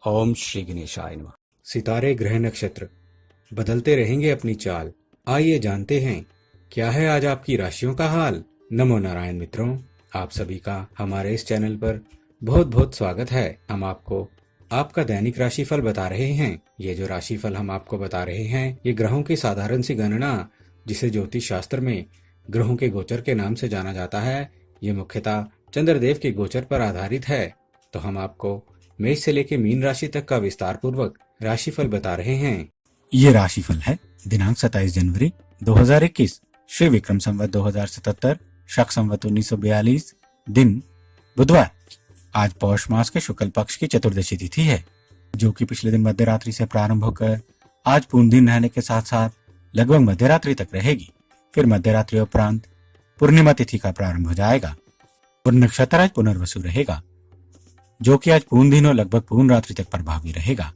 ओम श्री गणेशाय नमः। सितारे ग्रह नक्षत्र बदलते रहेंगे अपनी चाल। आइए जानते हैं क्या है आज आपकी राशियों का हाल। नमो नारायण मित्रों, आप सभी का हमारे इस चैनल पर बहुत बहुत स्वागत है। हम आपको आपका दैनिक राशिफल बता रहे हैं। ये जो राशिफल हम आपको बता रहे हैं ये ग्रहों की साधारण सी गणना, जिसे ज्योतिष शास्त्र में ग्रहों के गोचर के नाम से जाना जाता है, ये मुख्यतः चंद्रदेव के गोचर पर आधारित है। तो हम आपको मेष से लेकर मीन राशि तक का विस्तार पूर्वक राशिफल बता रहे हैं। ये राशिफल है दिनांक 27 जनवरी 2021, श्री विक्रम संवत 2077, शक संवत 1942, दिन बुधवार। आज पौष मास के शुक्ल पक्ष की चतुर्दशी तिथि है, जो कि पिछले दिन मध्य रात्रि से प्रारंभ होकर आज पूर्ण दिन रहने के साथ साथ लगभग मध्य रात्रि तक रहेगी। फिर मध्य रात्रि उपरांत पूर्णिमा तिथि का प्रारंभ हो जाएगा और नक्षत्र आज पुनर्वसु रहेगा, जो कि आज पूर्ण दिन और लगभग पूर्ण रात्रि तक प्रभावी रहेगा।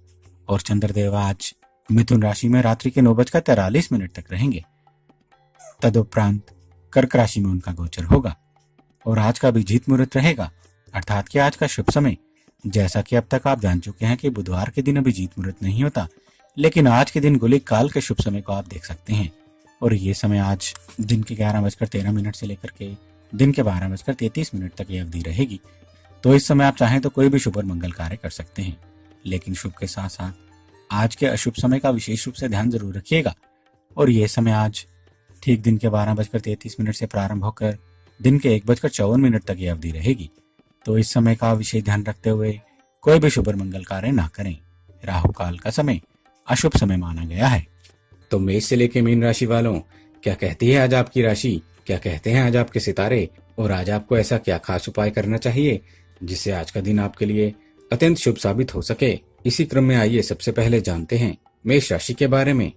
और चंद्रदेव आज मिथुन राशि में रात्रि के 9:43 तक रहेंगे। तदुपरांत कर्क राशि में उनका गोचर होगा और आज का अभिजीत मुहूर्त रहेगा, अर्थात कि आज का शुभ समय, जैसा कि अब तक आप जान चुके हैं कि बुधवार के दिन अभिजीत मुहूर्त नहीं होता, लेकिन आज के दिन गुलिक काल के शुभ समय को आप देख सकते हैं। और ये समय आज दिन के 11:13 से लेकर के दिन के 12:33 तक ये अवधि रहेगी। तो इस समय आप चाहें तो कोई भी शुभ और मंगल कार्य कर सकते हैं, लेकिन शुभ के साथ साथ आज के अशुभ समय का विशेष रूप से ध्यान जरूर रखिएगा। और यह समय आज ठीक दिन के 12:33 से प्रारंभ होकर दिन के 1:54 तक यह अवधि रहेगी। तो इस समय का विशेष ध्यान रखते हुए कोई भी शुभ और मंगल कार्य ना करें। राहु काल का समय अशुभ समय माना गया है। तो मेष से लेकर मीन राशि वालों, क्या कहती है आज आपकी राशि, क्या कहते हैं आज आपके सितारे, और आज आपको ऐसा क्या खास उपाय करना चाहिए जिससे आज का दिन आपके लिए अत्यंत शुभ साबित हो सके। इसी क्रम में आइए सबसे पहले जानते हैं मेष राशि के बारे में।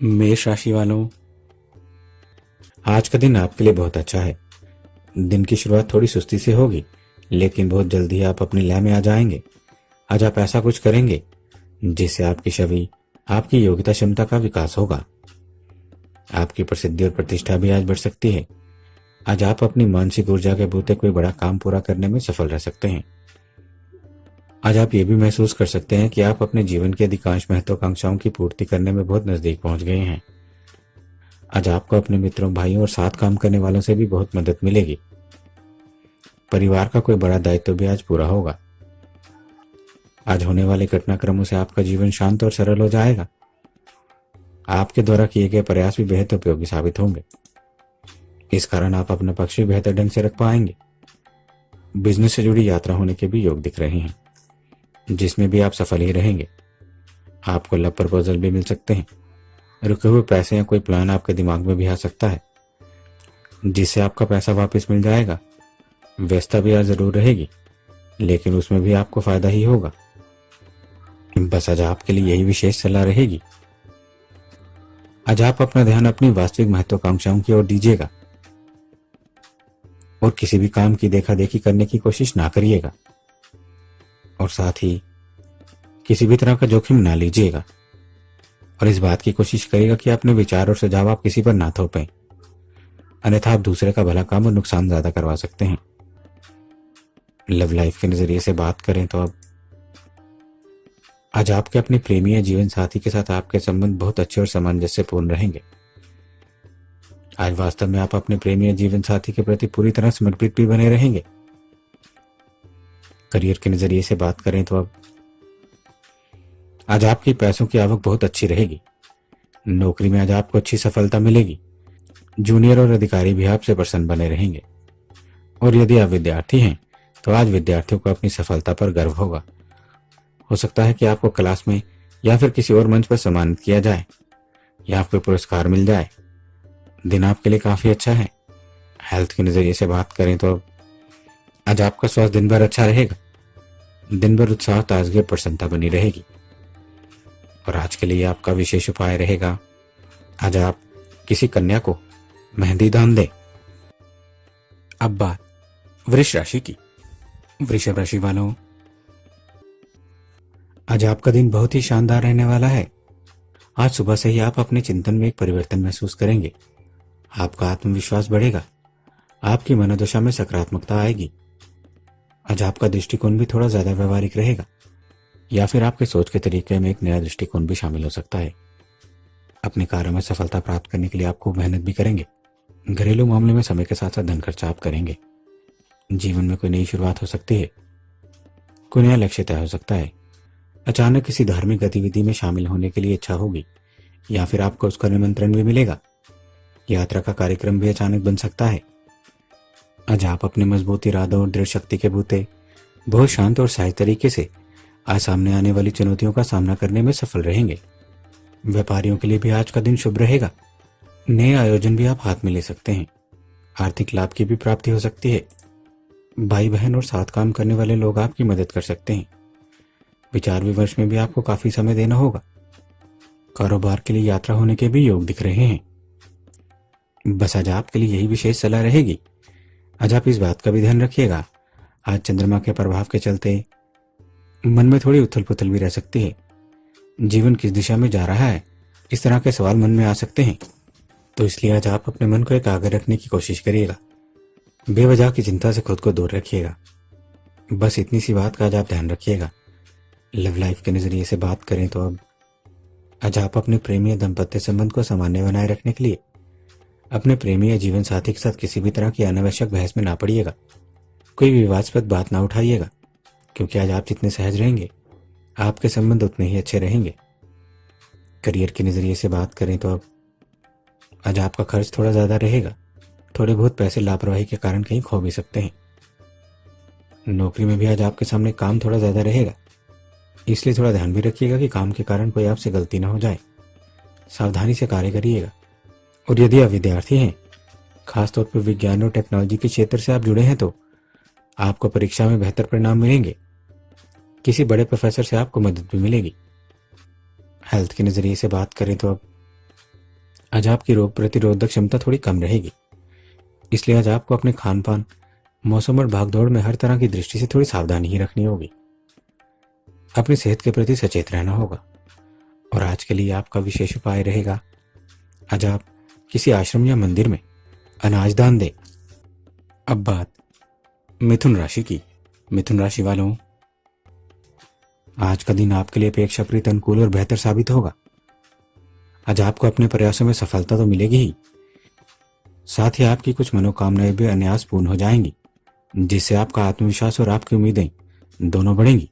मेष राशि वालों, आज का दिन आपके लिए बहुत अच्छा है। दिन की शुरुआत थोड़ी सुस्ती से होगी, लेकिन बहुत जल्दी आप अपनी लय में आ जाएंगे। आज आप ऐसा कुछ करेंगे जिससे आपकी छवि, आपकी योग्यता क्षमता का विकास होगा। आपकी प्रसिद्धि और प्रतिष्ठा भी आज बढ़ सकती है। आज आप अपनी मानसिक ऊर्जा के बूते कोई बड़ा काम पूरा करने में सफल रह सकते हैं। आज आप ये भी महसूस कर सकते हैं कि आप अपने जीवन की अधिकांश महत्वाकांक्षाओं की पूर्ति करने में बहुत नजदीक पहुंच गए हैं। आज आपको अपने मित्रों, भाइयों और साथ काम करने वालों से भी बहुत मदद मिलेगी। परिवार का कोई बड़ा दायित्व भी आज पूरा होगा। आज होने वाले घटनाक्रमों से आपका जीवन शांत और सरल हो जाएगा। आपके द्वारा किए गए प्रयास भी बेहद उपयोगी साबित होंगे। इस कारण आप अपना पक्ष भी बेहतर ढंग से रख पाएंगे। बिजनेस से जुड़ी यात्रा होने के भी योग दिख रहे हैं, जिसमें भी आप सफल ही रहेंगे। आपको लव प्रपोजल भी मिल सकते हैं। रुके हुए पैसे या कोई प्लान आपके दिमाग में भी आ सकता है, जिससे आपका पैसा वापस मिल जाएगा। व्यस्तता भी आज जरूर रहेगी, लेकिन उसमें भी आपको फायदा ही होगा। बस आज आपके लिए यही विशेष सलाह रहेगी। आज आप अपना ध्यान अपनी वास्तविक महत्वाकांक्षाओं की ओर दीजिएगा और किसी भी काम की देखा देखी करने की कोशिश ना करिएगा, और साथ ही किसी भी तरह का जोखिम ना लीजिएगा। और इस बात की कोशिश करिएगा कि अपने विचार और सुझाव आप किसी पर ना थोपें, अन्यथा आप दूसरे का भला काम और नुकसान ज्यादा करवा सकते हैं। लव लाइफ के नजरिए से बात करें तो अब आज आपके अपने प्रेमी या जीवन साथी के साथ आपके संबंध बहुत अच्छे और सामंजस्यपूर्ण रहेंगे। आज वास्तव में आप अपने प्रेमी या जीवन साथी के प्रति पूरी तरह समर्पित भी बने रहेंगे। करियर के नजरिए से बात करें तो अब आज आपकी पैसों की आवक बहुत अच्छी रहेगी। नौकरी में आज आपको अच्छी सफलता मिलेगी। जूनियर और अधिकारी भी आपसे प्रसन्न बने रहेंगे। और यदि आप विद्यार्थी हैं तो आज विद्यार्थियों को अपनी सफलता पर गर्व होगा। हो सकता है कि आपको क्लास में या फिर किसी और मंच पर सम्मानित किया जाए या आपको पुरस्कार मिल जाए। दिन आपके लिए काफी अच्छा है। हेल्थ के नजरिए से बात करें तो आज आपका स्वास्थ्य दिन भर अच्छा रहेगा। दिन भर उत्साह, ताजगी और प्रसन्नता बनी रहेगी। और आज के लिए आपका विशेष उपाय रहेगा, आज आप किसी कन्या को मेहंदी दान दें। अब बात वृष राशि की। वृषभ राशि वालों, आज आपका दिन बहुत ही शानदार रहने वाला है। आज सुबह से ही आप अपने चिंतन में एक परिवर्तन महसूस करेंगे। आपका आत्मविश्वास बढ़ेगा। आपकी मनोदशा में सकारात्मकता आएगी। आज आपका दृष्टिकोण भी थोड़ा ज्यादा व्यवहारिक रहेगा। या फिर आपके सोच के तरीके में एक नया दृष्टिकोण भी शामिल हो सकता है। अपने कार्य में सफलता प्राप्त करने के लिए आप खूब मेहनत भी करेंगे। घरेलू मामले में समय के साथ साथ धन खर्चा आप करेंगे। जीवन में कोई नई शुरुआत हो सकती है, कोई नया लक्ष्य तय हो सकता है। अचानक किसी धार्मिक गतिविधि में शामिल होने के लिए इच्छा होगी या फिर आपको उसका निमंत्रण भी मिलेगा। यात्रा का कार्यक्रम भी अचानक बन सकता है। आज आप अपने मजबूत इरादों और दृढ़ शक्ति के बूते बहुत शांत और सहज तरीके से आज सामने आने वाली चुनौतियों का सामना करने में सफल रहेंगे। व्यापारियों के लिए भी आज का दिन शुभ रहेगा। नए आयोजन भी आप हाथ में ले सकते हैं। आर्थिक लाभ की भी प्राप्ति हो सकती है। भाई बहन और साथ काम करने वाले लोग आपकी मदद कर सकते हैं। विचार विमर्श में भी आपको काफी समय देना होगा। कारोबार के लिए यात्रा होने के भी योग दिख रहे हैं। बस आज आपके लिए यही विशेष सलाह रहेगी। आज आप इस बात का भी ध्यान रखिएगा, आज चंद्रमा के प्रभाव के चलते मन में थोड़ी उथल पुथल भी रह सकती है। जीवन किस दिशा में जा रहा है, इस तरह के सवाल मन में आ सकते हैं। तो इसलिए आज आप अपने मन को एकाग्र रखने की कोशिश करिएगा। बेवजह की चिंता से खुद को दूर रखिएगा। बस इतनी सी बात का आज आप ध्यान रखिएगा। लव लाइफ के नजरिए से बात करें तो अब आज आप अपने प्रेमी या दाम्पत्य संबंध को सामान्य बनाए रखने के लिए अपने प्रेमी या जीवन साथी के साथ किसी भी तरह की अनावश्यक बहस में ना पड़िएगा। कोई विवादास्पद बात ना उठाइएगा, क्योंकि आज आप जितने सहज रहेंगे आपके संबंध उतने ही अच्छे रहेंगे। करियर के नजरिए से बात करें तो अब आज आपका खर्च थोड़ा ज्यादा रहेगा। थोड़े बहुत पैसे लापरवाही के कारण कहीं खो भी सकते हैं। नौकरी में भी आज आपके सामने काम थोड़ा ज्यादा रहेगा, इसलिए थोड़ा ध्यान भी रखिएगा कि काम के कारण कोई आपसे गलती ना हो जाए। सावधानी से कार्य करिएगा। और यदि आप विद्यार्थी हैं, खासतौर पर विज्ञान और टेक्नोलॉजी के क्षेत्र से आप जुड़े हैं, तो आपको परीक्षा में बेहतर परिणाम मिलेंगे। किसी बड़े प्रोफेसर से आपको मदद भी मिलेगी। हेल्थ के नजरिए से बात करें तो अब आज आपकी रोग प्रतिरोधक क्षमता थोड़ी कम रहेगी, इसलिए आज आपको अपने खान पान, मौसम और भागदौड़ में हर तरह की दृष्टि से थोड़ी सावधानी ही रखनी होगी। अपनी सेहत के प्रति सचेत रहना होगा। और आज के लिए आपका विशेष उपाय रहेगा, आज आप किसी आश्रम या मंदिर में अनाज दान दें। अब बात मिथुन राशि की। मिथुन राशि वालों, आज का दिन आपके लिए अपेक्षाकृत अनुकूल और बेहतर साबित होगा। आज आपको अपने प्रयासों में सफलता तो मिलेगी ही, साथ ही आपकी कुछ मनोकामनाएं भी अनायास पूर्ण हो जाएंगी, जिससे आपका आत्मविश्वास और आपकी उम्मीदें दोनों बढ़ेंगी।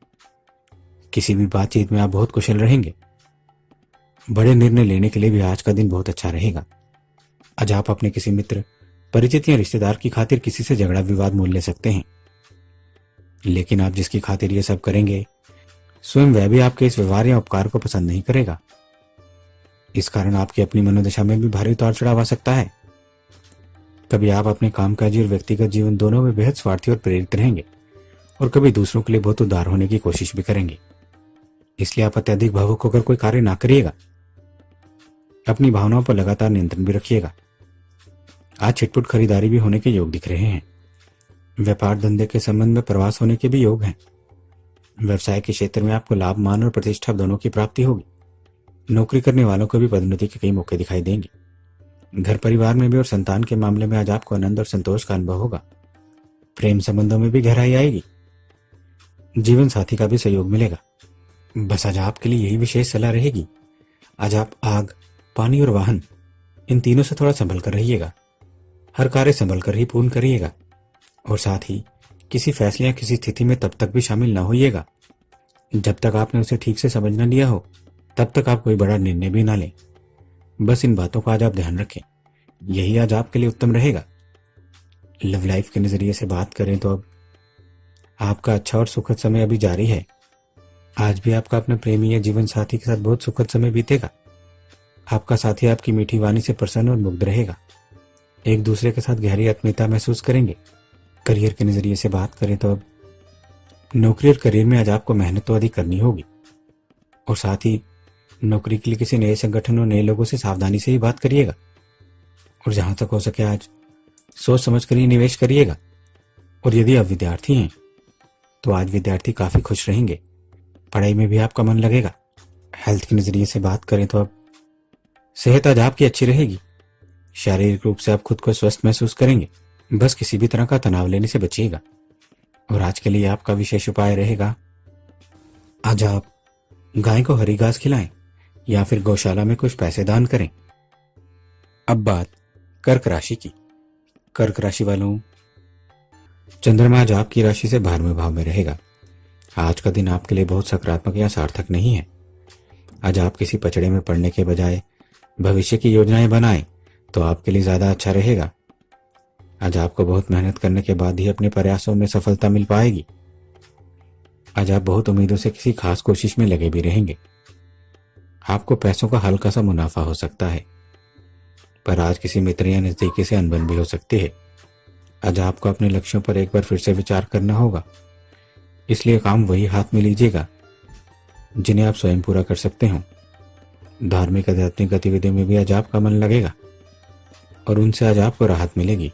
किसी भी बातचीत में आप बहुत कुशल रहेंगे। बड़े निर्णय लेने के लिए भी आज का दिन बहुत अच्छा रहेगा। आज आप अपने किसी मित्र, परिचित या रिश्तेदार की खातिर किसी से झगड़ा विवाद मोल ले सकते हैं, लेकिन आप जिसकी खातिर ये सब करेंगे, स्वयं वह भी आपके इस व्यवहार या उपकार को पसंद नहीं करेगा। इस कारण आपकी अपनी मनोदशा में भी भारी उतार चढ़ाव आ सकता है। कभी आप अपने कामकाजी और व्यक्तिगत जीवन दोनों में बेहद स्वार्थी और प्रेरित रहेंगे, और कभी दूसरों के लिए बहुत उदार होने की कोशिश भी करेंगे। इसलिए आप अत्यधिक भावुक होकर कोई कार्य ना करिएगा। अपनी भावनाओं पर लगातार नियंत्रण भी रखिएगा। आज छिटपुट खरीदारी भी होने के योग दिख रहे हैं। व्यापार धंधे के संबंध में प्रवास होने के भी योग हैं। व्यवसाय के क्षेत्र में आपको लाभ, मान और प्रतिष्ठा दोनों की प्राप्ति होगी। नौकरी करने वालों को भी पदोन्नति के कई मौके दिखाई देंगे। घर परिवार में भी और संतान के मामले में आज आपको आनंद और संतोष का अनुभव होगा। प्रेम संबंधों में भी गहराई आएगी। जीवन साथी का भी सहयोग मिलेगा। बस आज आपके लिए यही विशेष सलाह रहेगी, आज आप आग, पानी और वाहन, इन तीनों से थोड़ा संभल कर रहिएगा। हर कार्य संभल कर ही पूर्ण करिएगा, और साथ ही किसी फैसले या किसी स्थिति में तब तक भी शामिल ना होइएगा जब तक आपने उसे ठीक से समझ न लिया हो। तब तक आप कोई बड़ा निर्णय भी ना लें। बस इन बातों का आज आप ध्यान रखें, यही आज आपके लिए उत्तम रहेगा। लव लाइफ के नजरिए से बात करें तो अब आपका अच्छा और सुखद समय अभी जारी है। आज भी आपका अपने प्रेमी या जीवन साथी के साथ बहुत सुखद समय बीतेगा। आपका साथी आपकी मीठी वाणी से प्रसन्न और मुग्ध रहेगा। एक दूसरे के साथ गहरी आत्मीयता महसूस करेंगे। करियर के नजरिए से बात करें तो अब नौकरी और करियर में आज आपको मेहनत तो अधिक करनी होगी, और साथ ही नौकरी के लिए किसी नए संगठन और नए लोगों से सावधानी से ही बात करिएगा। और जहां तक हो सके आज सोच समझ कर ही निवेश करिएगा। और यदि आप विद्यार्थी हैं तो आज विद्यार्थी काफी खुश रहेंगे। पढ़ाई में भी आपका मन लगेगा। हेल्थ के नजरिए से बात करें तो अब सेहत आज आपकी अच्छी रहेगी। शारीरिक रूप से आप खुद को स्वस्थ महसूस करेंगे। बस किसी भी तरह का तनाव लेने से बचिएगा। और आज के लिए आपका विशेष उपाय रहेगा, आज आप गाय को हरी घास खिलाएं या फिर गौशाला में कुछ पैसे दान करें। अब बात कर्क राशि की। कर्क राशि वालों, चंद्रमा आज आपकी राशि से 12वें भाव में रहेगा। आज का दिन आपके लिए बहुत सकारात्मक या सार्थक नहीं है। आज आप किसी पचड़े में पड़ने के बजाय भविष्य की योजनाएं बनाएं तो आपके लिए ज्यादा अच्छा रहेगा। आज आपको बहुत मेहनत करने के बाद ही अपने प्रयासों में सफलता मिल पाएगी। आज आप बहुत उम्मीदों से किसी खास कोशिश में लगे भी रहेंगे। आपको पैसों का हल्का सा मुनाफा हो सकता है, पर आज किसी मित्र या नजदीकी से अनबन भी हो सकती है। आज आपको अपने लक्ष्यों पर एक बार फिर से विचार करना होगा, इसलिए काम वही हाथ में लीजिएगा जिन्हें आप स्वयं पूरा कर सकते हो। धार्मिक आध्यात्मिक गतिविधियों में भी आज आपका मन लगेगा और उनसे आज आपको राहत मिलेगी।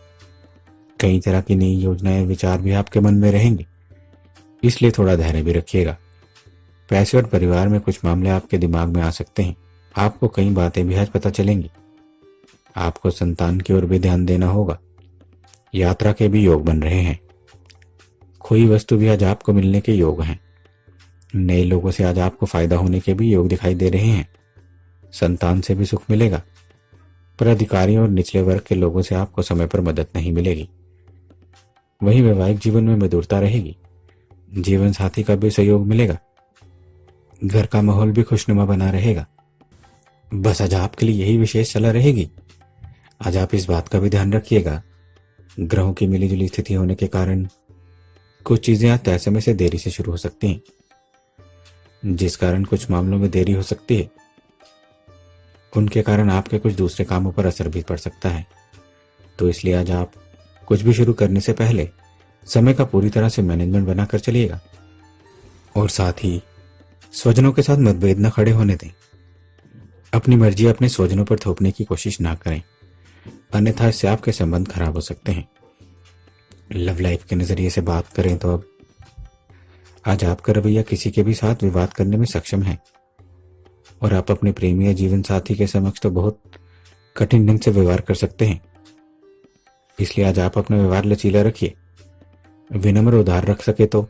कई तरह की नई योजनाएं विचार भी आपके मन में रहेंगे, इसलिए थोड़ा धैर्य भी रखिएगा। पैसे और परिवार में कुछ मामले आपके दिमाग में आ सकते हैं। आपको कई बातें भी आज पता चलेंगी। आपको संतान की ओर भी ध्यान देना होगा। यात्रा के भी योग बन रहे हैं। खोई वस्तु भी आज आपको मिलने के योग हैं। नए लोगों से आज आपको फायदा होने के भी योग दिखाई दे रहे हैं। संतान से भी सुख मिलेगा, पर अधिकारियों और निचले वर्ग के लोगों से आपको समय पर मदद नहीं मिलेगी। वहीं वैवाहिक जीवन में मधुरता रहेगी। जीवन साथी का भी सहयोग मिलेगा। घर का माहौल भी खुशनुमा बना रहेगा। बस आज आपके लिए यही विशेष सलाह रहेगी। आज आप इस बात का भी ध्यान रखिएगा, ग्रहों की मिलीजुली स्थिति होने के कारण कुछ चीजें आज तय समय से देरी से शुरू हो सकती हैं, जिस कारण कुछ मामलों में देरी हो सकती है। उनके कारण आपके कुछ दूसरे कामों पर असर भी पड़ सकता है। तो इसलिए आज आप कुछ भी शुरू करने से पहले समय का पूरी तरह से मैनेजमेंट बनाकर चलिएगा और साथ ही स्वजनों के साथ मतभेद न खड़े होने दें। अपनी मर्जी अपने स्वजनों पर थोपने की कोशिश ना करें, अन्यथा इससे आपके संबंध खराब हो सकते हैं। लव लाइफ के नजरिए से बात करें तो अब आज आपका रवैया किसी के भी साथ विवाद करने में सक्षम है और आप अपने प्रेमी या जीवन साथी के समक्ष तो बहुत कठिन ढंग से व्यवहार कर सकते हैं। इसलिए आज आप अपना व्यवहार लचीला रखिए। विनम्र उदार रख सके तो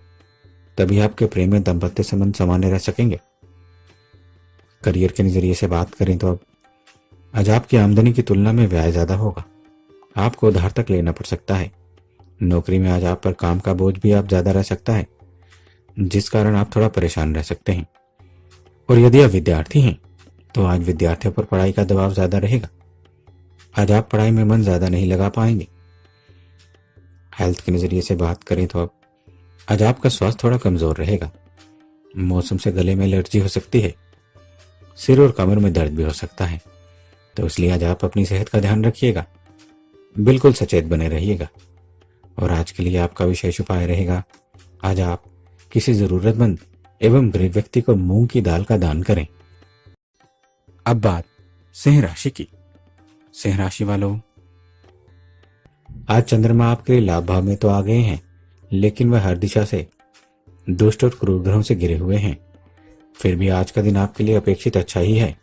तभी आपके प्रेम में दाम्पत्य संबंध सामान्य रह सकेंगे। करियर के नजरिए से बात करें तो अब आज आपकी आमदनी की तुलना में व्यय ज्यादा होगा। आपको उधार तक लेना पड़ सकता है। नौकरी में आज आप पर काम का बोझ भी आप ज्यादा रह सकता है, जिस कारण आप थोड़ा परेशान रह सकते हैं। और यदि आप विद्यार्थी हैं तो आज विद्यार्थियों पर पढ़ाई का दबाव ज्यादा रहेगा। आज आप पढ़ाई में मन ज्यादा नहीं लगा पाएंगे। हेल्थ के नजरिए से बात करें तो अब आज आपका स्वास्थ्य थोड़ा कमजोर रहेगा। मौसम से गले में एलर्जी हो सकती है। सिर और कमर में दर्द भी हो सकता है। तो इसलिए आज आप अपनी सेहत का ध्यान रखिएगा। बिल्कुल सचेत बने रहिएगा। और आज के लिए आपका विशेष उपाय रहेगा, आज आप किसी जरूरतमंद एवं गरीब व्यक्ति को मूंग की दाल का दान करें। अब बात सिंह राशि की। सिंह राशि वालों, आज चंद्रमा आपके लिए लाभ भाव में तो आ गए हैं, लेकिन वह हर दिशा से दुष्ट और क्रूर ग्रहों से घिरे हुए हैं। फिर भी आज का दिन आपके लिए अपेक्षित अच्छा ही है।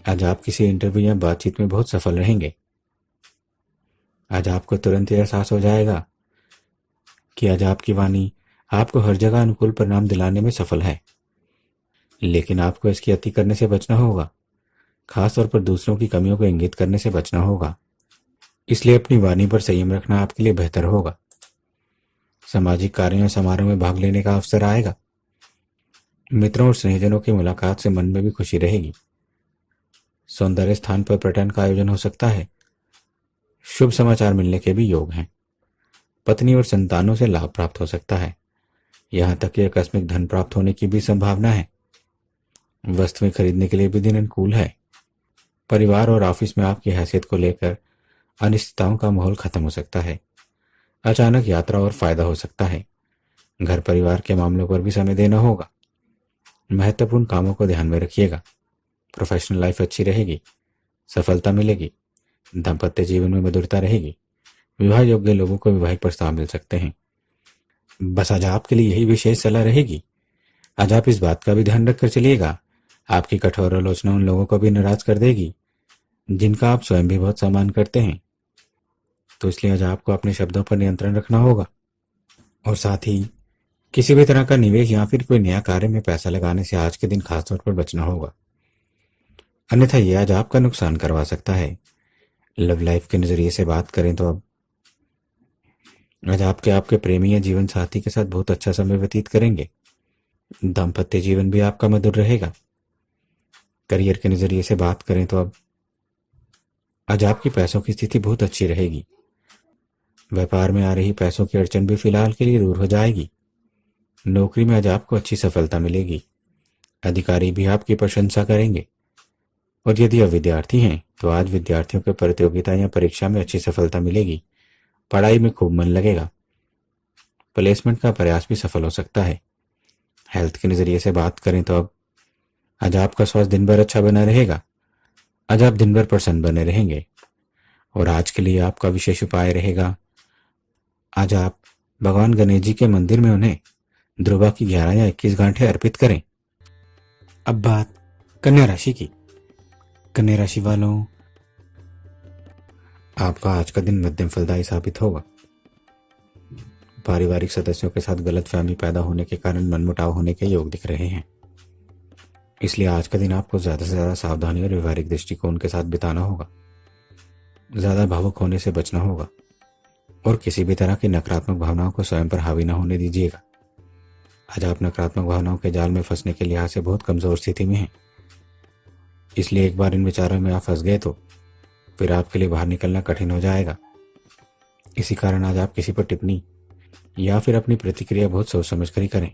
आज आप किसी इंटरव्यू या बातचीत में बहुत सफल रहेंगे। आज आपको तुरंत यह एहसास हो जाएगा कि आज आपकी वाणी आपको हर जगह अनुकूल परिणाम दिलाने में सफल है, लेकिन आपको इसकी अति करने से बचना होगा। खासतौर पर दूसरों की कमियों को इंगित करने से बचना होगा। इसलिए अपनी वाणी पर संयम रखना आपके लिए बेहतर होगा। सामाजिक कार्यों या समारोह में भाग लेने का अवसर आएगा। मित्रों और स्नेहजनों की मुलाकात से मन में भी खुशी रहेगी। सौंदर्य स्थान पर पर्यटन का आयोजन हो सकता है। शुभ समाचार मिलने के भी योग हैं। पत्नी और संतानों से लाभ प्राप्त हो सकता है। यहां तक कि आकस्मिक धन प्राप्त होने की भी संभावना है। वस्तुएं खरीदने के लिए भी दिन अनुकूल है। परिवार और ऑफिस में आपकी हैसियत को लेकर अनिश्चितताओं का माहौल खत्म हो सकता है। अचानक यात्रा और फायदा हो सकता है। घर परिवार के मामलों पर भी समय देना होगा। महत्वपूर्ण कामों को ध्यान में रखिएगा। प्रोफेशनल लाइफ अच्छी रहेगी। सफलता मिलेगी। दाम्पत्य जीवन में मधुरता रहेगी। विवाह योग्य लोगों को विवाहिक प्रस्ताव मिल सकते हैं। बस आज आपके लिए यही विशेष सलाह रहेगी। आज आप इस बात का भी ध्यान रखकर चलिएगा, आपकी कठोर आलोचना उन लोगों को भी नाराज कर देगी जिनका आप स्वयं भी बहुत सम्मान करते हैं। तो इसलिए आज आपको अपने शब्दों पर नियंत्रण रखना होगा और साथ ही किसी भी तरह का निवेश या फिर कोई नया कार्य में पैसा लगाने से आज के दिन खासतौर पर बचना होगा, अन्यथा ये आज आपका नुकसान करवा सकता है। लव लाइफ के नजरिए से बात करें तो अब आज आपके प्रेमी या जीवन साथी के साथ बहुत अच्छा समय व्यतीत करेंगे। दाम्पत्य जीवन भी आपका मधुर रहेगा। करियर के नजरिए से बात करें तो अब आज आपकी पैसों की स्थिति बहुत अच्छी रहेगी। व्यापार में आ रही पैसों की अड़चन भी फिलहाल के लिए दूर हो जाएगी। नौकरी में आज आपको अच्छी सफलता मिलेगी। अधिकारी भी आपकी प्रशंसा करेंगे। और यदि आप विद्यार्थी हैं तो आज विद्यार्थियों को प्रतियोगिता या परीक्षा में अच्छी सफलता मिलेगी। पढ़ाई में खूब मन लगेगा। प्लेसमेंट का प्रयास भी सफल हो सकता है। हेल्थ के नजरिए से बात करें तो अब आज आपका स्वास्थ्य दिन भर अच्छा बना रहेगा। आज आप दिन भर प्रसन्न बने रहेंगे। और आज के लिए आपका विशेष उपाय रहेगा, आज आप भगवान गणेश जी के मंदिर में उन्हें ध्रुवा की 11 या 21 गांठें अर्पित करें। अब बात कन्या राशि की। कन्या राशि वालों, आपका आज का दिन मध्यम फलदायी साबित होगा। पारिवारिक सदस्यों के साथ गलतफहमी पैदा होने के कारण मनमुटाव होने के योग दिख रहे हैं। इसलिए आज का दिन आपको ज्यादा से ज्यादा सावधानी और व्यवहारिक दृष्टिकोण के साथ बिताना होगा। ज्यादा भावुक होने से बचना होगा और किसी भी तरह की नकारात्मक भावनाओं को स्वयं पर हावी न होने दीजिएगा। आज आप नकारात्मक भावनाओं के जाल में फंसने के लिहाज से बहुत कमजोर स्थिति में हैं। इसलिए एक बार इन विचारों में आप फंस गए तो फिर आपके लिए बाहर निकलना कठिन हो जाएगा। इसी कारण आज आप किसी पर टिप्पणी या फिर अपनी प्रतिक्रिया बहुत सोच समझ कर ही करें।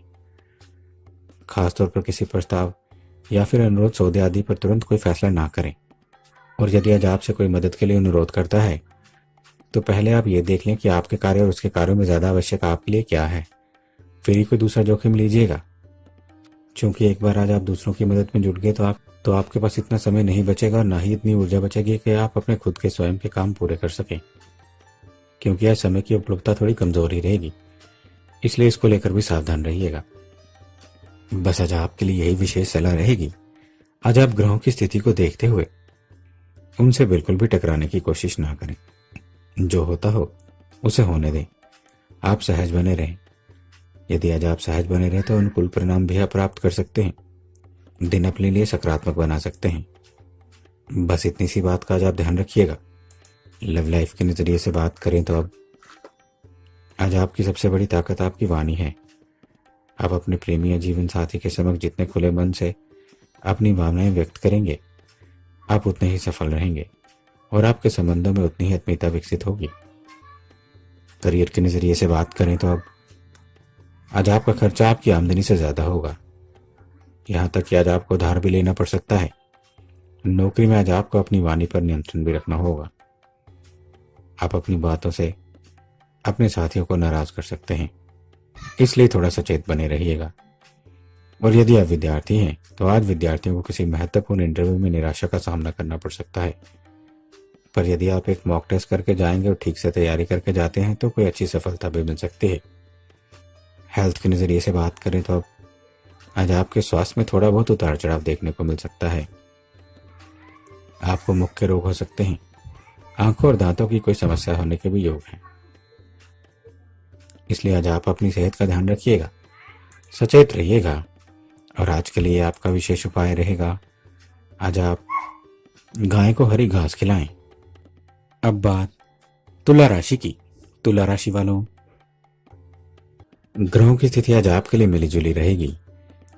खासतौर पर किसी प्रस्ताव या फिर अनुरोध सौदे आदि पर तुरंत कोई फैसला ना करें। और यदि आज आपसे कोई मदद के लिए अनुरोध करता है तो पहले आप ये देख लें कि आपके कार्य और उसके कार्यों में ज्यादा आवश्यक आपके लिए क्या है, फिर ही कोई दूसरा जोखिम लीजिएगा। क्योंकि एक बार आज आप दूसरों की मदद में जुट गए तो आपके पास इतना समय नहीं बचेगा और ना ही इतनी ऊर्जा बचेगी कि आप अपने खुद के स्वयं के काम पूरे कर सकें। क्योंकि आज समय की उपलब्धता थोड़ी कमजोर ही रहेगी, इसलिए इसको लेकर भी सावधान रहिएगा। बस आज आपके लिए यही विशेष सलाह रहेगी। आज आप ग्रहों की स्थिति को देखते हुए उनसे बिल्कुल भी टकराने की कोशिश ना करें। जो होता हो उसे होने दें। आप सहज बने रहें। यदि आज आप सहज बने रहें तो अनुकूल परिणाम भी आप प्राप्त कर सकते हैं। दिन अपने लिए सकारात्मक बना सकते हैं। बस इतनी सी बात का आज आप ध्यान रखिएगा। लव लाइफ के नजरिए से बात करें तो अब आज आपकी सबसे बड़ी ताकत आपकी वाणी है। आप अपने प्रेमी या जीवन साथी के समक्ष जितने खुले मन से अपनी भावनाएं व्यक्त करेंगे, आप उतने ही सफल रहेंगे और आपके संबंधों में उतनी ही आत्मीयता विकसित होगी। करियर के नजरिए से बात करें तो अब आज आपका खर्चा आपकी आमदनी से ज्यादा होगा। यहां तक कि आज आपको उधार भी लेना पड़ सकता है। नौकरी में आज आपको अपनी वाणी पर नियंत्रण भी रखना होगा। आप अपनी बातों से अपने साथियों को नाराज कर सकते हैं, इसलिए थोड़ा सचेत बने रहिएगा। और यदि आप विद्यार्थी हैं तो आज विद्यार्थियों को किसी महत्वपूर्ण इंटरव्यू में निराशा का सामना करना पड़ सकता है। पर यदि आप एक मॉक टेस्ट करके जाएंगे और ठीक से तैयारी करके जाते हैं तो कोई अच्छी सफलता भी मिल सकती है। हेल्थ के नजरिए से बात करें तो अब आज आपके स्वास्थ्य में थोड़ा बहुत उतार चढ़ाव देखने को मिल सकता है। आपको मुख्य रोग हो सकते हैं। आंखों और दांतों की कोई समस्या होने के भी योग हैं। इसलिए आज आप अपनी सेहत का ध्यान रखिएगा, सचेत रहिएगा। और आज के लिए आपका विशेष उपाय रहेगा, आज आप गाय को हरी घास खिलाएं। अब बात तुला राशि की। तुला राशि वालों, ग्रहों की स्थिति आज आपके लिए मिलीजुली रहेगी।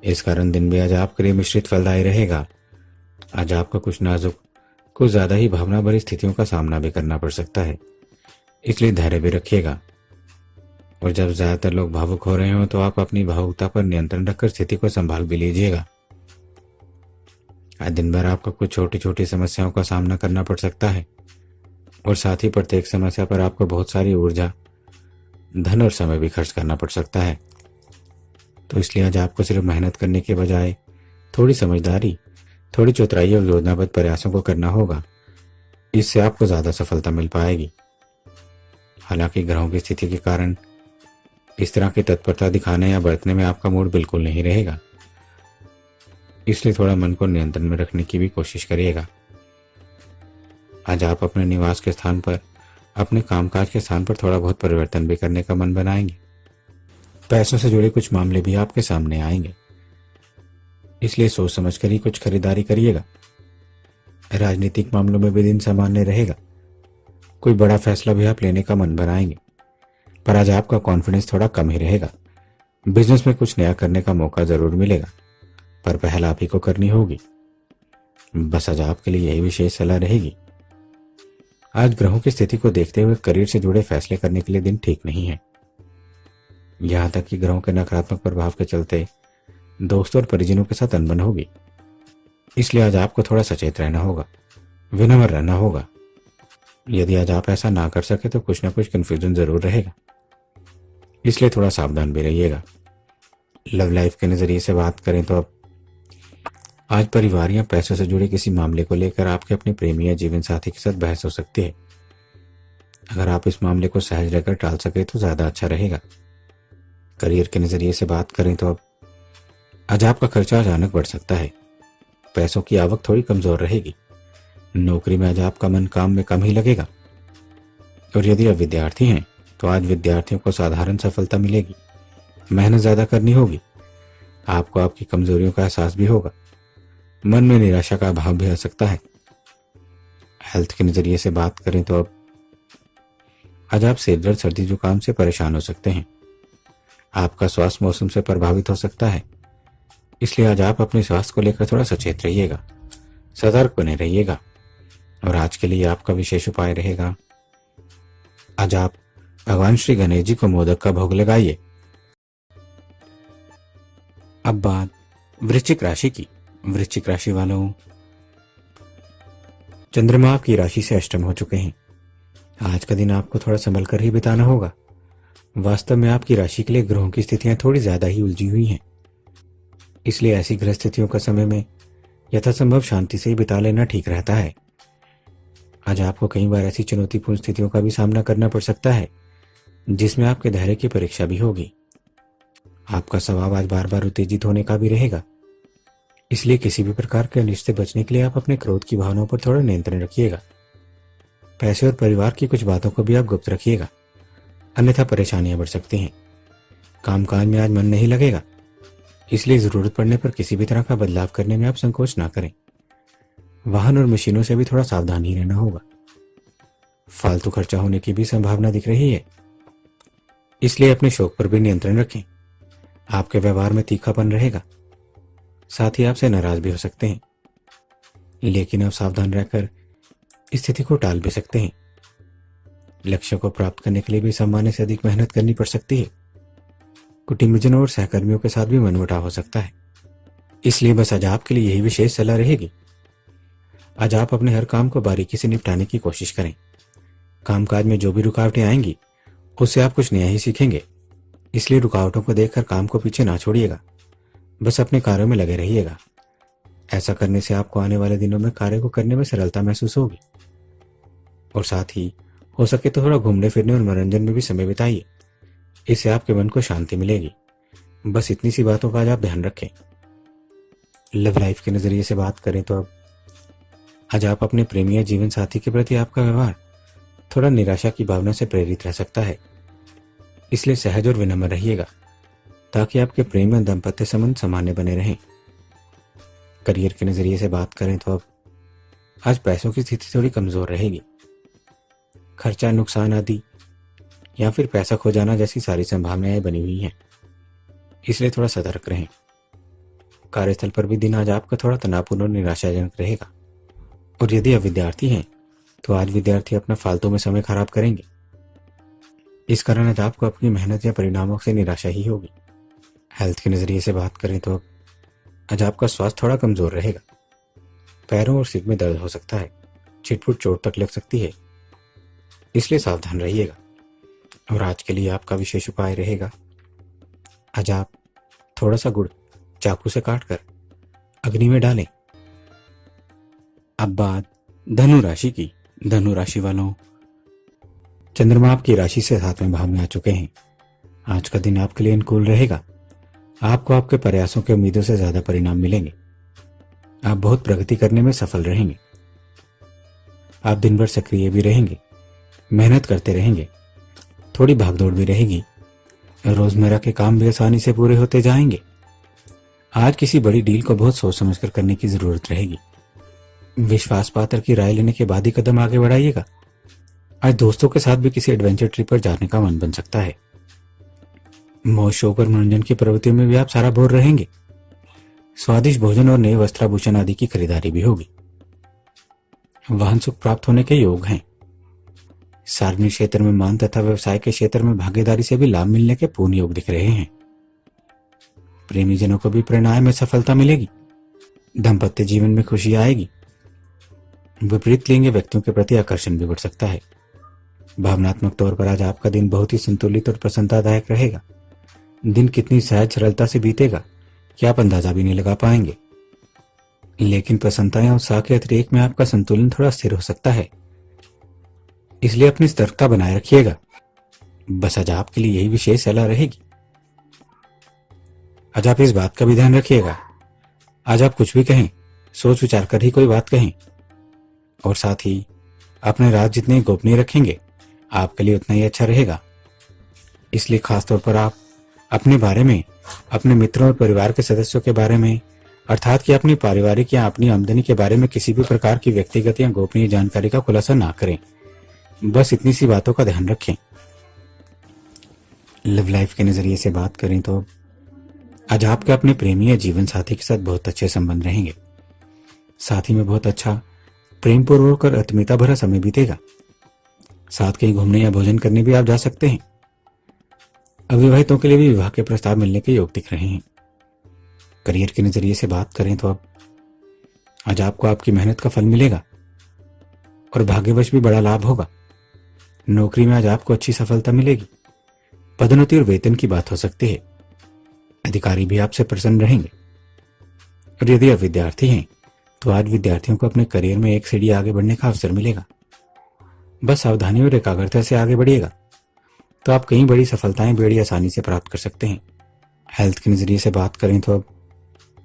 इस कारण दिन भी आज आपके लिए मिश्रित फलदायी रहेगा। आज आपका कुछ नाजुक, कुछ ज्यादा ही भावना भरी स्थितियों का सामना भी करना पड़ सकता है, इसलिए धैर्य भी रखिएगा। और जब ज्यादातर लोग भावुक हो रहे हो तो आप अपनी भावुकता पर नियंत्रण रखकर स्थिति को संभाल भी लीजिएगा। आज दिन भर आपको कुछ छोटी छोटी समस्याओं का सामना करना पड़ सकता है और साथ ही प्रत्येक समस्या पर आपको बहुत सारी ऊर्जा, धन और समय भी खर्च करना पड़ सकता है। तो इसलिए आज आपको सिर्फ मेहनत करने के बजाय थोड़ी समझदारी, थोड़ी चतुराई और योजनाबद्ध प्रयासों को करना होगा। इससे आपको ज्यादा सफलता मिल पाएगी। हालांकि ग्रहों की स्थिति के कारण इस तरह की तत्परता दिखाने या बरतने में आपका मूड बिल्कुल नहीं रहेगा, इसलिए थोड़ा मन को नियंत्रण में रखने की भी कोशिश करिएगा। आज आप अपने निवास के स्थान पर, अपने कामकाज के स्थान पर थोड़ा बहुत परिवर्तन भी करने का मन बनाएंगे, पैसों से जुड़े कुछ मामले भी आपके सामने आएंगे, इसलिए सोच समझ कर ही कुछ खरीदारी करिएगा। राजनीतिक मामलों में भी दिन सामान्य रहेगा। कोई बड़ा फैसला भी आप लेने का मन बनाएंगे, पर आज आपका कॉन्फिडेंस थोड़ा कम ही रहेगा। बिजनेस में कुछ नया करने का मौका जरूर मिलेगा, पर पहल आप ही को करनी होगी। बस आज आपके लिए यही विशेष सलाह रहेगी। आज ग्रहों की स्थिति को देखते हुए करियर से जुड़े फैसले करने के लिए दिन ठीक नहीं है। यहां तक कि ग्रहों के नकारात्मक प्रभाव के चलते दोस्तों और परिजनों के साथ अनबन होगी, इसलिए आज आपको थोड़ा सचेत रहना होगा, विनम्र रहना होगा। यदि आज आप ऐसा ना कर सके तो कुछ ना कुछ कंफ्यूजन जरूर रहेगा, इसलिए थोड़ा सावधान भी रहिएगा। लव लाइफ के नजरिए से बात करें तो अब आज परिवार या पैसों से जुड़े किसी मामले को लेकर आपके अपने प्रेमी या जीवन साथी के साथ बहस हो सकती है। अगर आप इस मामले को सहज रहकर टाल सके तो ज्यादा अच्छा रहेगा। करियर के नजरिए से बात करें तो अब आज आपका खर्चा अचानक बढ़ सकता है। पैसों की आवक थोड़ी कमजोर रहेगी। नौकरी में आज आपका मन काम में कम ही लगेगा। और यदि आप विद्यार्थी हैं तो आज विद्यार्थियों को साधारण सफलता मिलेगी। मेहनत ज्यादा करनी होगी। आपको आपकी कमजोरियों का एहसास भी होगा। मन में निराशा का अभाव भी आ सकता है। हेल्थ के नजरिए से बात करें तो अब आज आप सिर दर्द, सर्दी जुकाम से परेशान हो सकते हैं। आपका स्वास्थ्य मौसम से प्रभावित हो सकता है, इसलिए आज आप अपने स्वास्थ्य को लेकर थोड़ा सचेत रहिएगा, सतर्क बने रहिएगा। और आज के लिए आपका विशेष उपाय रहेगा, आज आप भगवान श्री गणेश जी को मोदक का भोग लगाइए। अब बात वृश्चिक राशि की। वृश्चिक राशि वालों, चंद्रमा आपकी राशि से अष्टम हो चुके हैं। आज का दिन आपको थोड़ा संभल कर ही बिताना होगा। वास्तव में आपकी राशि के लिए ग्रहों की स्थितियां थोड़ी ज्यादा ही उलझी हुई हैं, इसलिए ऐसी ग्रह स्थितियों का समय में यथासंभव शांति से ही बिता लेना ठीक रहता है। आज आपको कई बार ऐसी चुनौतीपूर्ण स्थितियों का भी सामना करना पड़ सकता है जिसमें आपके धैर्य की परीक्षा भी होगी। आपका स्वभाव आज बार बार उत्तेजित होने का भी रहेगा, इसलिए किसी भी प्रकार के अनिष्ट से बचने के लिए आप अपने क्रोध की भावनाओं पर थोड़ा नियंत्रण रखिएगा। पैसे और परिवार की कुछ बातों को भी आप गुप्त रखिएगा, अन्यथा परेशानियां बढ़ सकती हैं। कामकाज में आज मन नहीं लगेगा, इसलिए जरूरत पड़ने पर किसी भी तरह का बदलाव करने में आप संकोच ना करें। वाहन और मशीनों से भी थोड़ा सावधान ही रहना होगा। फालतू खर्चा होने की भी संभावना दिख रही है, इसलिए अपने शौक पर भी नियंत्रण रखें। आपके व्यवहार में तीखापन रहेगा, साथ ही आपसे नाराज भी हो सकते हैं, लेकिन आप सावधान रहकर स्थिति को टाल भी सकते हैं। लक्ष्य को प्राप्त करने के लिए भी सामान्य से अधिक मेहनत करनी पड़ सकती है। कुटुंबजनों और सहकर्मियों के साथ भी मनमुटाव हो सकता है, इसलिए बस आज आपके लिए यही विशेष सलाह रहेगी। आज आप अपने हर काम को बारीकी से निपटाने की कोशिश करें। कामकाज में जो भी रुकावटें आएंगी उससे आप कुछ नया ही सीखेंगे, इसलिए रुकावटों को देखकर काम को पीछे ना छोड़िएगा, बस अपने कार्यों में लगे रहिएगा। ऐसा करने से आपको आने वाले दिनों में कार्य को करने में सरलता महसूस होगी। और साथ ही हो सके तो थोड़ा घूमने फिरने और मनोरंजन में भी समय बिताइए, इससे आपके मन को शांति मिलेगी। बस इतनी सी बातों का आज आप ध्यान रखें। लव लाइफ के नजरिए से बात करें तो अब आज आप अपने प्रेमी या जीवन साथी के प्रति आपका व्यवहार थोड़ा निराशा की भावना से प्रेरित रह सकता है, इसलिए सहज और विनम्र रहिएगा ताकि आपके प्रेम और दाम्पत्य संबंध सामान्य बने रहें। करियर के नजरिए से बात करें तो अब आज पैसों की स्थिति थोड़ी कमजोर रहेगी। खर्चा, नुकसान आदि या फिर पैसा खो जाना जैसी सारी संभावनाएं बनी हुई हैं, इसलिए थोड़ा सतर्क रहें। कार्यस्थल पर भी दिन आज आपका थोड़ा तनावपूर्ण और निराशाजनक रहेगा। और यदि आप विद्यार्थी हैं तो आज विद्यार्थी अपना फालतू में समय खराब करेंगे, इस कारण आज आपको अपनी मेहनत या परिणामों से निराशा ही होगी। हेल्थ के नजरिए से बात करें तो आज आपका स्वास्थ्य थोड़ा कमजोर रहेगा। पैरों और सिर में दर्द हो सकता है, छिटपुट चोट तक लग सकती है, इसलिए सावधान रहिएगा। और आज के लिए आपका विशेष उपाय रहेगा, आज आप थोड़ा सा गुड़ चाकू से काटकर अग्नि में डालें। अब बात धनु राशि की। धनु राशि वालों, चंद्रमा आपकी राशि से 7वें भाव में आ चुके हैं। आज का दिन आपके लिए अनुकूल रहेगा। आपको आपके प्रयासों के उम्मीदों से ज्यादा परिणाम मिलेंगे। आप बहुत प्रगति करने में सफल रहेंगे। आप दिन भर सक्रिय भी रहेंगे, मेहनत करते रहेंगे, थोड़ी भागदौड़ भी रहेगी, रोजमर्रा के काम भी आसानी से पूरे होते जाएंगे। आज किसी बड़ी डील को बहुत सोच समझकर करने की जरूरत रहेगी। विश्वास पात्र की राय लेने के बाद ही कदम आगे बढ़ाइएगा। आज दोस्तों के साथ भी किसी एडवेंचर ट्रिप पर जाने का मन बन सकता है। मौज शो पर मनोरंजन की प्रवृत्तियों में भी आप सारा भोर रहेंगे। स्वादिष्ट भोजन और नए वस्त्राभूषण आदि की खरीदारी भी होगी। वाहन सुख प्राप्त होने के योग हैं। सार्वजनिक क्षेत्र में मान तथा व्यवसाय के क्षेत्र में भागीदारी से भी लाभ मिलने के पूर्ण योग दिख रहे हैं। प्रेमी जनों को भी प्रणय में सफलता मिलेगी। दाम्पत्य जीवन में खुशी आएगी। विपरीत लिंग व्यक्तियों के प्रति आकर्षण भी बढ़ सकता है। भावनात्मक तौर पर आज आपका दिन बहुत ही संतुलित और प्रसन्नतादायक रहेगा। दिन कितनी सहज सरलता से बीतेगा कि आप अंदाजा भी नहीं लगा पाएंगे। लेकिन प्रसन्नता या उत्साह के अतिरेक में आपका संतुलन थोड़ा स्थिर हो सकता है, इसलिए अपनी सतर्कता बनाए रखिएगा। बस आज आपके लिए यही विशेष सलाह रहेगी। आज आप इस बात का भी ध्यान रखिएगा, आज आप कुछ भी कहें सोच विचार कर ही कोई बात कहें, और साथ ही अपने राज जितने गोपनीय रखेंगे आपके लिए उतना ही अच्छा रहेगा। इसलिए खासतौर पर आप अपने बारे में, अपने मित्रों और परिवार के सदस्यों के बारे में, अर्थात कि अपनी पारिवारिक या अपनी आमदनी के बारे में किसी भी प्रकार की व्यक्तिगत या गोपनीय जानकारी का खुलासा ना करें। बस इतनी सी बातों का ध्यान रखें। लव लाइफ के नजरिए से बात करें तो आज आपके अपने प्रेमी या जीवन साथी के साथ बहुत अच्छे संबंध रहेंगे। साथ ही में बहुत अच्छा प्रेम पूर्वक और आत्मीयता भरा समय बीतेगा। साथ कहीं घूमने या भोजन करने भी आप जा सकते हैं। अविवाहितों के लिए भी विवाह के प्रस्ताव मिलने के योग दिख रहे हैं। करियर के नजरिए से बात करें तो अब आज आपको आपकी मेहनत का फल मिलेगा और भाग्यवश भी बड़ा लाभ होगा। नौकरी में आज आपको अच्छी सफलता मिलेगी। पदोन्नति और वेतन की बात हो सकती है। अधिकारी भी आपसे प्रसन्न रहेंगे। और यदि आप विद्यार्थी हैं तो आज विद्यार्थियों को अपने करियर में एक सीढ़ी आगे बढ़ने का अवसर मिलेगा। बस सावधानी और एकाग्रता से आगे बढ़िएगा तो आप कई बड़ी सफलताएं बड़ी आसानी से प्राप्त कर सकते हैं। हेल्थ के नजरिए से बात करें तो अब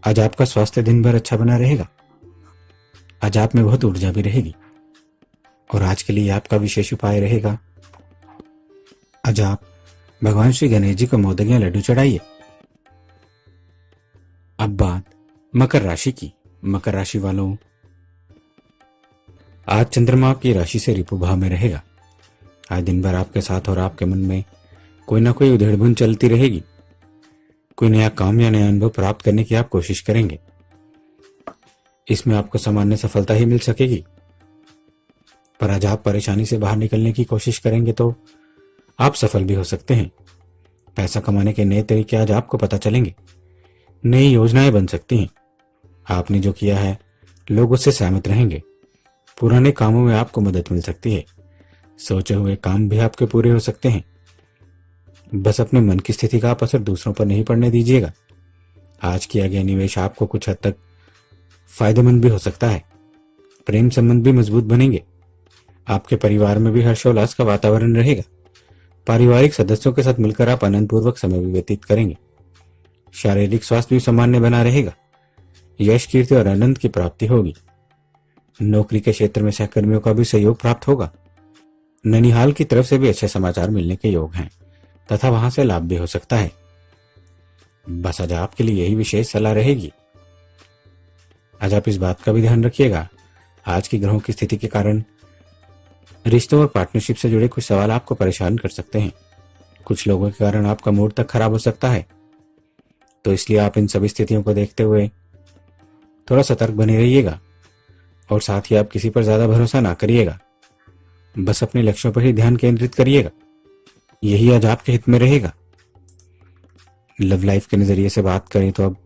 आज आपका स्वास्थ्य दिन भर अच्छा बना रहेगा। आज आप में बहुत ऊर्जा भी रहेगी और आज के लिए आपका विशेष उपाय रहेगा, आज आप भगवान श्री गणेश जी को मोदक या लड्डू चढ़ाइए। अब बात मकर राशि की। मकर राशि वालों, आज चंद्रमा आपकी राशि से रिपु भाव में रहेगा। आज दिन भर आपके साथ और आपके मन में कोई ना कोई उधेड़-बुन चलती रहेगी। कोई नया काम या नया अनुभव प्राप्त करने की आप कोशिश करेंगे। इसमें आपको सामान्य सफलता ही मिल सकेगी, पर आज आप परेशानी से बाहर निकलने की कोशिश करेंगे तो आप सफल भी हो सकते हैं। पैसा कमाने के नए तरीके आज आपको पता चलेंगे। नई योजनाएं बन सकती हैं। आपने जो किया है लोग उससे सहमत रहेंगे। पुराने कामों में आपको मदद मिल सकती है। सोचे हुए काम भी आपके पूरे हो सकते हैं। बस अपने मन की स्थिति का आप असर दूसरों पर नहीं पड़ने दीजिएगा। आज किया गया निवेश आपको कुछ हद तक फायदेमंद भी हो सकता है। प्रेम संबंध भी मजबूत बनेंगे। आपके परिवार में भी हर्षोल्लास का वातावरण रहेगा। पारिवारिक सदस्यों के साथ मिलकर आप आनंदपूर्वक समय भी व्यतीत करेंगे। शारीरिक स्वास्थ्य भी सामान्य बना रहेगा। यश, कीर्ति और आनंद की प्राप्ति होगी। नौकरी के क्षेत्र में सहकर्मियों का भी सहयोग प्राप्त होगा। ननिहाल की तरफ से भी अच्छे समाचार मिलने के योग हैं तथा वहां से लाभ भी हो सकता है। बस आज आपके लिए यही विशेष सलाह रहेगी। आज आप इस बात का भी ध्यान रखिएगा, आज की ग्रहों की स्थिति के कारण रिश्तों और पार्टनरशिप से जुड़े कुछ सवाल आपको परेशान कर सकते हैं। कुछ लोगों के कारण आपका मूड तक खराब हो सकता है, तो इसलिए आप इन सभी स्थितियों को देखते हुए थोड़ा सतर्क बने रहिएगा और साथ ही आप किसी पर ज्यादा भरोसा ना करिएगा। बस अपने लक्ष्यों पर ही ध्यान केंद्रित करिएगा, यही आज आपके हित में रहेगा। लव लाइफ के नजरिए से बात करें तो अब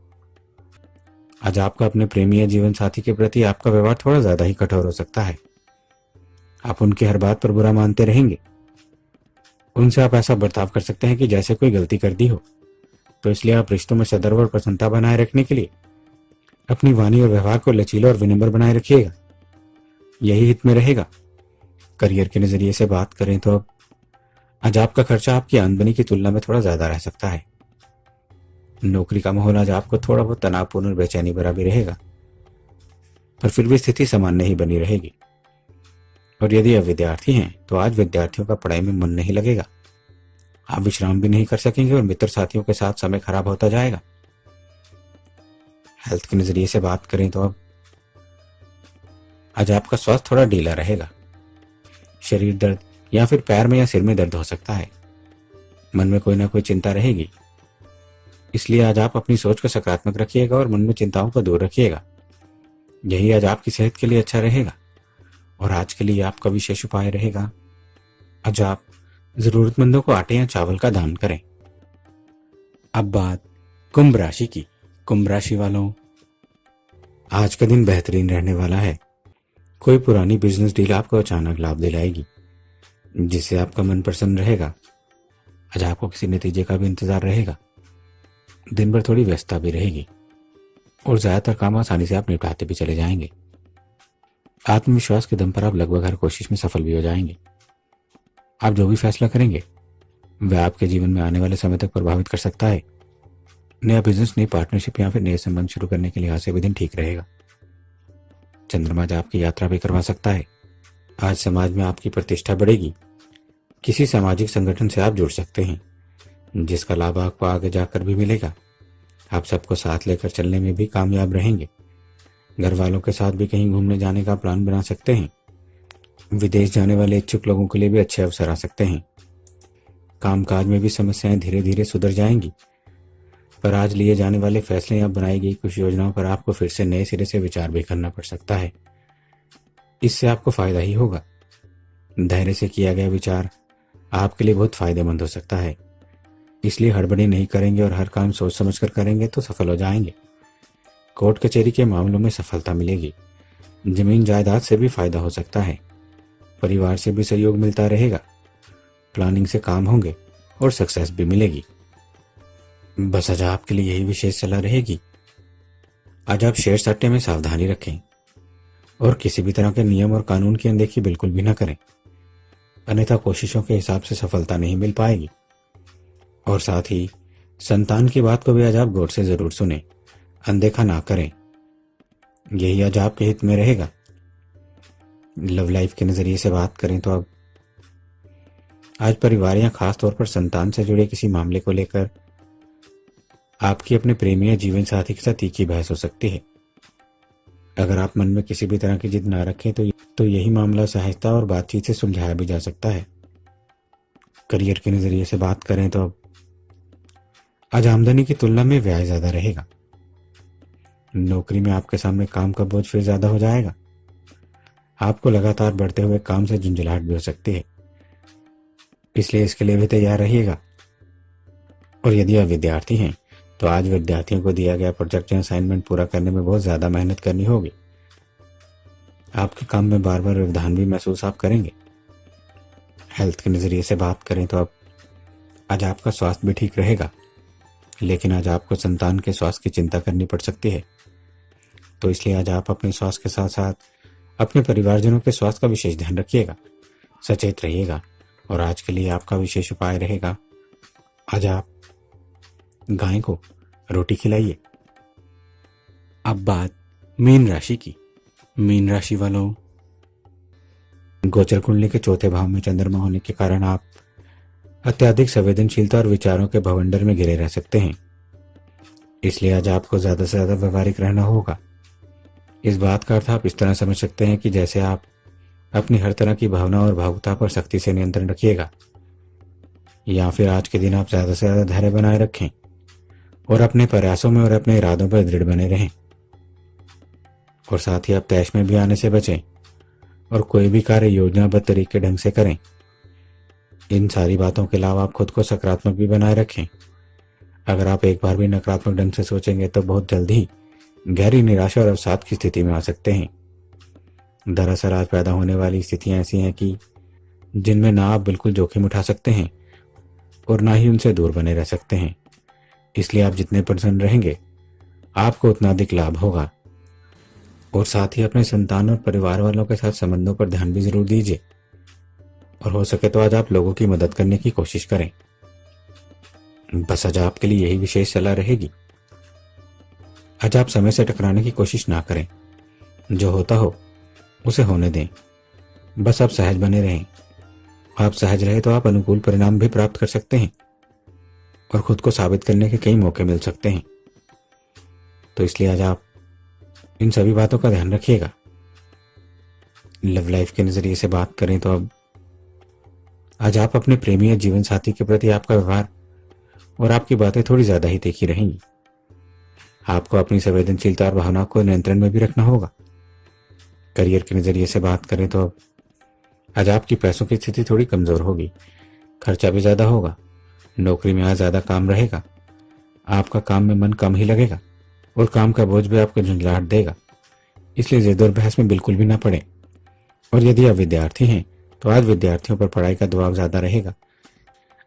आज आपका अपने प्रेमी या जीवन साथी के प्रति आपका व्यवहार थोड़ा ज्यादा ही कठोर हो सकता है। आप उनकी हर बात पर बुरा मानते रहेंगे। उनसे आप ऐसा बर्ताव कर सकते हैं कि जैसे कोई गलती कर दी हो। तो इसलिए आप रिश्तों में सदर्व और प्रसन्नता बनाए रखने के लिए अपनी वाणी और व्यवहार को लचीला और विनम्र बनाए रखिएगा, यही हित में रहेगा। करियर के नजरिए से बात करें तो अब आज आपका खर्चा आपकी आमदनी की तुलना में थोड़ा ज्यादा रह सकता है। नौकरी का माहौल आज आपको थोड़ा बहुत तनावपूर्ण और बेचैनी भरा भी रहेगा, पर फिर भी स्थिति सामान्य ही बनी रहेगी। और यदि आप विद्यार्थी हैं तो आज विद्यार्थियों का पढ़ाई में मन नहीं लगेगा। आप विश्राम भी नहीं कर सकेंगे और मित्र साथियों के साथ समय खराब होता जाएगा। हेल्थ के नजरिए से बात करें तो अब आज आपका स्वास्थ्य थोड़ा ढीला रहेगा। शरीर दर्द या फिर पैर में या सिर में दर्द हो सकता है। मन में कोई ना कोई चिंता रहेगी, इसलिए आज आप अपनी सोच को सकारात्मक रखिएगा और मन में चिंताओं को दूर रखिएगा। यही आज आपकी सेहत के लिए अच्छा रहेगा। और आज के लिए आपका विशेष उपाय रहेगा, आज आप जरूरतमंदों को आटे या चावल का दान करें। अब बात कुंभ राशि की। कुंभ राशि वालों, आज का दिन बेहतरीन रहने वाला है। कोई पुरानी बिजनेस डील आपको अचानक लाभ दिलाएगी, जिससे आपका मन प्रसन्न रहेगा। आज आपको किसी नतीजे का भी इंतजार रहेगा। दिन भर थोड़ी व्यस्तता भी रहेगी और ज्यादातर काम आसानी से आप निपटाते भी चले जाएंगे। आत्मविश्वास के दम पर आप लगभग हर कोशिश में सफल भी हो जाएंगे। आप जो भी फैसला करेंगे वह आपके जीवन में आने वाले समय तक प्रभावित कर सकता है। नया बिजनेस, नई पार्टनरशिप या फिर नए संबंध शुरू करने के लिहाज से भी दिन ठीक रहेगा। चंद्रमा आज आपकी यात्रा भी करवा सकता है। आज समाज में आपकी प्रतिष्ठा बढ़ेगी। किसी सामाजिक संगठन से आप जुड़ सकते हैं, जिसका लाभ आपको आगे जाकर भी मिलेगा। आप सबको साथ लेकर चलने में भी कामयाब रहेंगे। घर वालों के साथ भी कहीं घूमने जाने का प्लान बना सकते हैं। विदेश जाने वाले इच्छुक लोगों के लिए भी अच्छे अवसर आ सकते हैं। कामकाज में भी समस्याएं धीरे धीरे सुधर जाएंगी, पर आज लिए जाने वाले फैसले या बनाई गई कुछ योजनाओं पर आपको फिर से नए सिरे से विचार भी करना पड़ सकता है। इससे आपको फायदा ही होगा। धैर्य से किया गया विचार आपके लिए बहुत फायदेमंद हो सकता है, इसलिए हड़बड़ी नहीं करेंगे और हर काम सोच समझ कर करेंगे तो सफल हो जाएंगे। कोर्ट कचहरी के मामलों में सफलता मिलेगी। जमीन जायदाद से भी फायदा हो सकता है। परिवार से भी सहयोग मिलता रहेगा। प्लानिंग से काम होंगे और सक्सेस भी मिलेगी। बस आज आपके लिए यही विशेष सलाह रहेगी, आज आप शेयर सट्टे में सावधानी रखें और किसी भी तरह के नियम और कानून की अनदेखी बिल्कुल भी न करें, अन्यथा कोशिशों के हिसाब से सफलता नहीं मिल पाएगी। और साथ ही संतान की बात को भी आज आप गौर से जरूर सुने, अनदेखा ना करें। यही आज आपके हित में रहेगा। लव लाइफ के नजरिए से बात करें तो अब आज परिवार या खास तौर पर संतान से जुड़े किसी मामले को लेकर आपकी अपने प्रेमी या जीवन साथी के साथ तीखी बहस हो सकती है। अगर आप मन में किसी भी तरह की जिद ना रखें तो यही मामला सहजता और बातचीत से सुलझाया भी जा सकता है। करियर के नजरिए से बात करें तो अब आज आमदनी की तुलना में व्यय ज्यादा रहेगा। नौकरी में आपके सामने काम का बोझ फिर ज्यादा हो जाएगा। आपको लगातार बढ़ते हुए काम से झुंझलाहट भी हो सकती है, इसलिए इसके लिए भी तैयार रहिएगा। और यदि आप विद्यार्थी हैं तो आज विद्यार्थियों को दिया गया प्रोजेक्ट या असाइनमेंट पूरा करने में बहुत ज्यादा मेहनत करनी होगी। आपके काम में बार बार व्यवधान भी महसूस आप करेंगे। हेल्थ के नजरिए से बात करें तो अब आज आपका स्वास्थ्य भी ठीक रहेगा, लेकिन आज आपको संतान के स्वास्थ्य की चिंता करनी पड़ सकती है। तो इसलिए आज आप अपने स्वास्थ्य के साथ साथ अपने परिवारजनों के स्वास्थ्य का विशेष ध्यान रखिएगा, सचेत रहिएगा। और आज के लिए आपका विशेष उपाय रहेगा, आज आप गाय को रोटी खिलाइए। अब बात मीन राशि की। मीन राशि वालों, गोचर कुंडली के चौथे भाव में चंद्रमा होने के कारण आप अत्यधिक संवेदनशीलता और विचारों के भवंडर में घिरे रह सकते हैं। इसलिए आज आपको ज्यादा से ज्यादा व्यवहारिक रहना होगा। इस बात का अर्थ आप इस तरह समझ सकते हैं कि जैसे आप अपनी हर तरह की भावना और भावुकता पर सख्ती से नियंत्रण रखिएगा, या फिर आज के दिन आप ज्यादा से ज्यादा धैर्य बनाए रखें और अपने प्रयासों में और अपने इरादों पर दृढ़ बने रहें। और साथ ही आप तैश में भी आने से बचें और कोई भी कार्य योजनाबद्ध तरीके ढंग से करें। इन सारी बातों के अलावा आप खुद को सकारात्मक भी बनाए रखें। अगर आप एक बार भी नकारात्मक ढंग से सोचेंगे तो बहुत जल्द ही गहरी निराशा और अवसाद की स्थिति में आ सकते हैं। दरअसल आज पैदा होने वाली स्थितियां ऐसी हैं कि जिनमें ना आप बिल्कुल जोखिम उठा सकते हैं और ना ही उनसे दूर बने रह सकते हैं। इसलिए आप जितने प्रसन्न रहेंगे आपको उतना अधिक लाभ होगा। और साथ ही अपने संतान और परिवार वालों के साथ संबंधों पर ध्यान भी जरूर दीजिए। और हो सके तो आज आप लोगों की मदद करने की कोशिश करें। बस आज आपके लिए यही विशेष सलाह रहेगी, आज आप समय से टकराने की कोशिश ना करें। जो होता हो उसे होने दें। बस आप सहज बने रहें। आप सहज रहे तो आप अनुकूल परिणाम भी प्राप्त कर सकते हैं। और खुद को साबित करने के कई मौके मिल सकते हैं। तो इसलिए आज आप इन सभी बातों का ध्यान रखिएगा। लव लाइफ के नजरिए से बात करें तो अब आज आप अपने प्रेमी या जीवन साथी के प्रति आपका व्यवहार और आपकी बातें थोड़ी ज्यादा ही तीखी रहेंगी। आपको अपनी संवेदनशीलता और भावनाओं को नियंत्रण में भी रखना होगा। करियर के नजरिए से बात करें तो अब आज आपकी पैसों की स्थिति थोड़ी कमजोर होगी, खर्चा भी ज्यादा होगा। नौकरी में आज ज्यादा काम रहेगा, आपका काम में मन कम ही लगेगा और काम का बोझ भी आपको झुंझलाहट देगा। इसलिए जिद और बहस में बिल्कुल भी ना पड़े। और यदि आप विद्यार्थी हैं तो आज विद्यार्थियों पर पढ़ाई का दबाव ज्यादा रहेगा।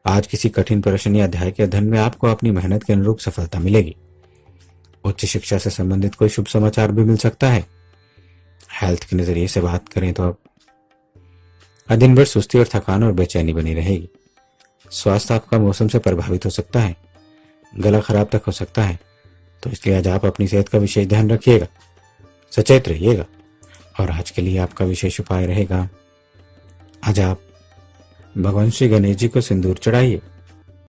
आज किसी कठिन प्रश्न या अध्याय के अध्ययन में आपको अपनी मेहनत के अनुरूप सफलता मिलेगी। उच्च शिक्षा से संबंधित कोई शुभ समाचार भी मिल सकता है। हेल्थ के नजरिए से बात करें तो अब दिन भर सुस्ती और थकान और बेचैनी बनी रहेगी। स्वास्थ्य आपका मौसम से प्रभावित हो सकता है, गला खराब तक हो सकता है। तो इसलिए आज आप अपनी सेहत का विशेष ध्यान रखिएगा, सचेत रहिएगा। और आज के लिए आपका विशेष उपाय रहेगा, आज आप भगवान श्री गणेश जी को सिंदूर चढ़ाइए